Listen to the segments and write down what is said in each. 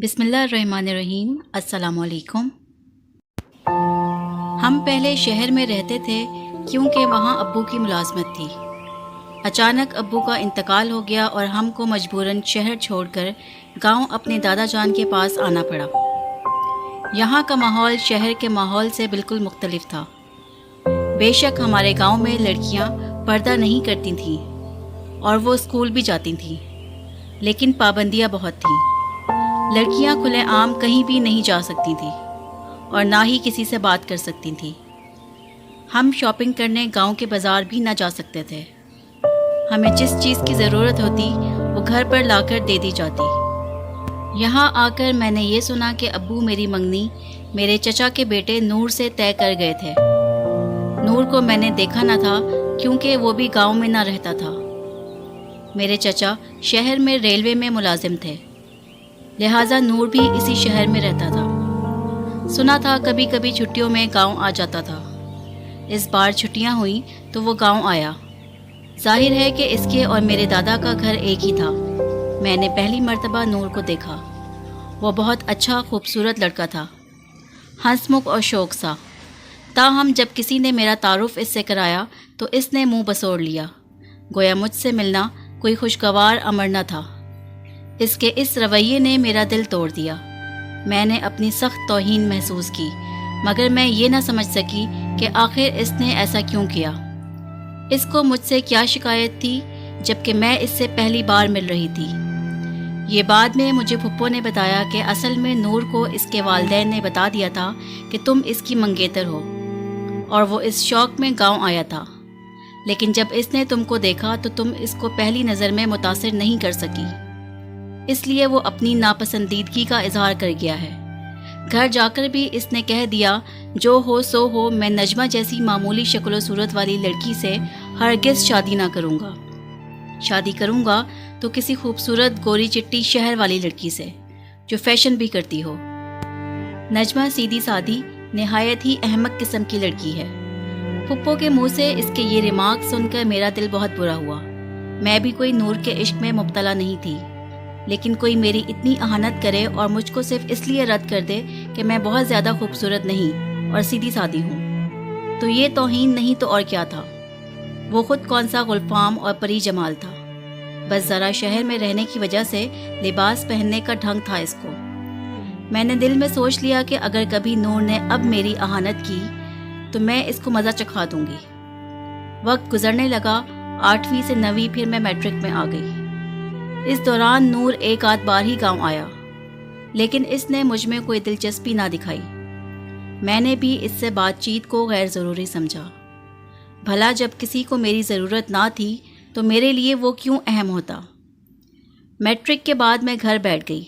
بسم اللہ الرحمن الرحیم۔ السلام علیکم۔ ہم پہلے شہر میں رہتے تھے کیونکہ وہاں ابو کی ملازمت تھی۔ اچانک ابو کا انتقال ہو گیا اور ہم کو مجبوراً شہر چھوڑ کر گاؤں اپنے دادا جان کے پاس آنا پڑا۔ یہاں کا ماحول شہر کے ماحول سے بالکل مختلف تھا۔ بے شک ہمارے گاؤں میں لڑکیاں پردہ نہیں کرتی تھیں اور وہ اسکول بھی جاتی تھیں، لیکن پابندیاں بہت تھیں۔ لڑکیاں کھلے عام کہیں بھی نہیں جا سکتی تھیں اور نہ ہی کسی سے بات کر سکتی تھیں۔ ہم شاپنگ کرنے گاؤں کے بازار بھی نہ جا سکتے تھے۔ ہمیں جس چیز کی ضرورت ہوتی وہ گھر پر لا کر دے دی جاتی۔ یہاں آ کر میں نے یہ سنا کہ ابو میری منگنی میرے چچا کے بیٹے نور سے طے کر گئے تھے۔ نور کو میں نے دیکھا نہ تھا کیونکہ وہ بھی گاؤں میں نہ رہتا تھا۔ میرے چچا شہر میں ریلوے میں ملازم تھے، لہٰذا نور بھی اسی شہر میں رہتا تھا۔ سنا تھا کبھی کبھی چھٹیوں میں گاؤں آ جاتا تھا۔ اس بار چھٹیاں ہوئیں تو وہ گاؤں آیا۔ ظاہر ہے کہ اس کے اور میرے دادا کا گھر ایک ہی تھا۔ میں نے پہلی مرتبہ نور کو دیکھا۔ وہ بہت اچھا خوبصورت لڑکا تھا، ہنس مکھ اور شوق سا۔ تاہم جب کسی نے میرا تعارف اس سے کرایا تو اس نے منہ بسوڑ لیا، گویا مجھ سے ملنا کوئی خوشگوار امر نہ تھا۔ اس کے اس رویے نے میرا دل توڑ دیا۔ میں نے اپنی سخت توہین محسوس کی، مگر میں یہ نہ سمجھ سکی کہ آخر اس نے ایسا کیوں کیا۔ اس کو مجھ سے کیا شکایت تھی جبکہ میں اس سے پہلی بار مل رہی تھی؟ یہ بعد میں مجھے پھپھو نے بتایا کہ اصل میں نور کو اس کے والدین نے بتا دیا تھا کہ تم اس کی منگیتر ہو، اور وہ اس شوق میں گاؤں آیا تھا۔ لیکن جب اس نے تم کو دیکھا تو تم اس کو پہلی نظر میں متاثر نہیں کر سکی، اس لیے وہ اپنی ناپسندیدگی کا اظہار کر گیا ہے۔ گھر جا کر بھی اس نے کہہ دیا جو ہو سو ہو، میں نجمہ جیسی معمولی شکل و صورت والی لڑکی سے ہرگز شادی نہ کروں گا۔ شادی کروں گا تو کسی خوبصورت گوری چٹی شہر والی لڑکی سے جو فیشن بھی کرتی ہو۔ نجمہ سیدھی سادی نہایت ہی احمق قسم کی لڑکی ہے۔ پھپھو کے منہ سے اس کے یہ ریمارک سن کر میرا دل بہت برا ہوا۔ میں بھی کوئی نور کے عشق میں مبتلا نہیں تھی، لیکن کوئی میری اتنی اہانت کرے اور مجھ کو صرف اس لیے رد کر دے کہ میں بہت زیادہ خوبصورت نہیں اور سیدھی سادی ہوں، تو یہ توہین نہیں تو اور کیا تھا؟ وہ خود کون سا غلفام اور پری جمال تھا، بس ذرا شہر میں رہنے کی وجہ سے لباس پہننے کا ڈھنگ تھا اس کو۔ میں نے دل میں سوچ لیا کہ اگر کبھی نور نے اب میری اہانت کی تو میں اس کو مزہ چکھا دوں گی۔ وقت گزرنے لگا، 8ویں سے 9ویں، پھر میں میٹرک میں آ گئی۔ اس دوران نور ایک آدھ بار ہی گاؤں آیا، لیکن اس نے مجھ میں کوئی دلچسپی نہ دکھائی۔ میں نے بھی اس سے بات چیت کو غیر ضروری سمجھا۔ بھلا جب کسی کو میری ضرورت نہ تھی تو میرے لیے وہ کیوں اہم ہوتا؟ میٹرک کے بعد میں گھر بیٹھ گئی۔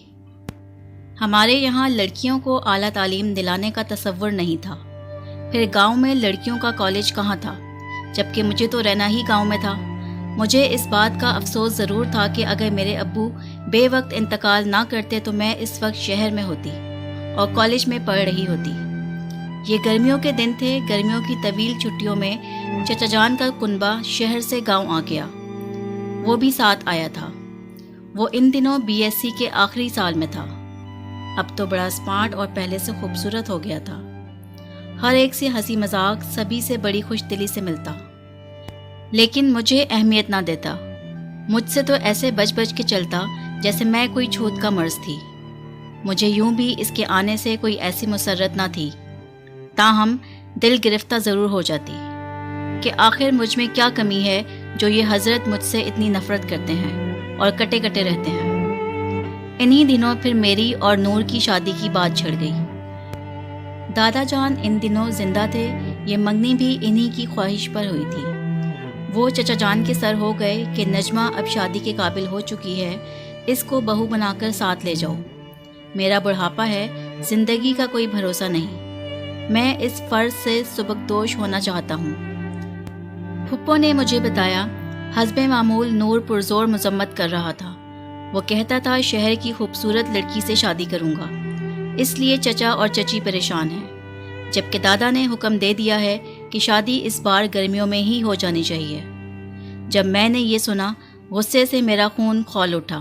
ہمارے یہاں لڑکیوں کو اعلیٰ تعلیم دلانے کا تصور نہیں تھا۔ پھر گاؤں میں لڑکیوں کا کالج کہاں تھا، جبکہ مجھے تو رہنا ہی گاؤں میں تھا۔ مجھے اس بات کا افسوس ضرور تھا کہ اگر میرے ابو بے وقت انتقال نہ کرتے تو میں اس وقت شہر میں ہوتی اور کالج میں پڑھ رہی ہوتی۔ یہ گرمیوں کے دن تھے۔ گرمیوں کی طویل چھٹیوں میں چچا جان کا کنبہ شہر سے گاؤں آ گیا، وہ بھی ساتھ آیا تھا۔ وہ ان دنوں BSc کے آخری سال میں تھا۔ اب تو بڑا اسمارٹ اور پہلے سے خوبصورت ہو گیا تھا۔ ہر ایک سے ہنسی مذاق، سبھی سے بڑی خوش دلی سے ملتا، لیکن مجھے اہمیت نہ دیتا۔ مجھ سے تو ایسے بچ بچ کے چلتا جیسے میں کوئی چھوت کا مرض تھی۔ مجھے یوں بھی اس کے آنے سے کوئی ایسی مسرت نہ تھی، تاہم دل گرفتہ ضرور ہو جاتی کہ آخر مجھ میں کیا کمی ہے جو یہ حضرت مجھ سے اتنی نفرت کرتے ہیں اور کٹے کٹے رہتے ہیں۔ انہی دنوں پھر میری اور نور کی شادی کی بات چھڑ گئی۔ دادا جان ان دنوں زندہ تھے، یہ منگنی بھی انہی کی خواہش پر ہوئی تھی۔ وہ چچا جان کے سر ہو گئے کہ نجمہ اب شادی کے قابل ہو چکی ہے، اس کو بہو بنا کر ساتھ لے جاؤ۔ میرا بڑھاپا ہے، زندگی کا کوئی بھروسہ نہیں، میں اس فرض سے سبکدوش ہونا چاہتا ہوں۔ پھپھو نے مجھے بتایا حسب معمول نور پرزور مذمت کر رہا تھا۔ وہ کہتا تھا شہر کی خوبصورت لڑکی سے شادی کروں گا، اس لیے چچا اور چچی پریشان ہیں، جبکہ دادا نے حکم دے دیا ہے کہ شادی اس بار گرمیوں میں ہی ہو جانی چاہیے۔ جب میں نے یہ سنا، غصے سے میرا خون کھول اٹھا۔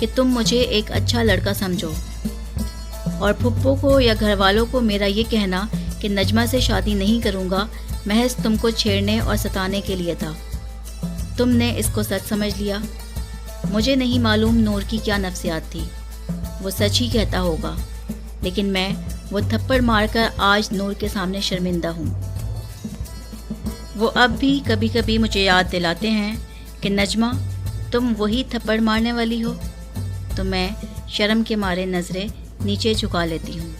کہ تم مجھے ایک اچھا لڑکا سمجھو، اور پھپھو کو یا گھر والوں کو میرا یہ کہنا کہ نجمہ سے شادی نہیں کروں گا محض تم کو چھیڑنے اور ستانے کے لیے تھا۔ تم نے اس کو سچ سمجھ لیا۔ مجھے نہیں معلوم نور کی کیا نفسیات تھی، وہ سچ ہی کہتا ہوگا، لیکن میں وہ تھپڑ مار کر آج نور کے سامنے شرمندہ ہوں۔ وہ اب بھی کبھی کبھی مجھے یاد دلاتے ہیں کہ نجمہ تم وہی تھپڑ مارنے والی ہو، تو میں شرم کے مارے نظریں نیچے جھکا لیتی ہوں۔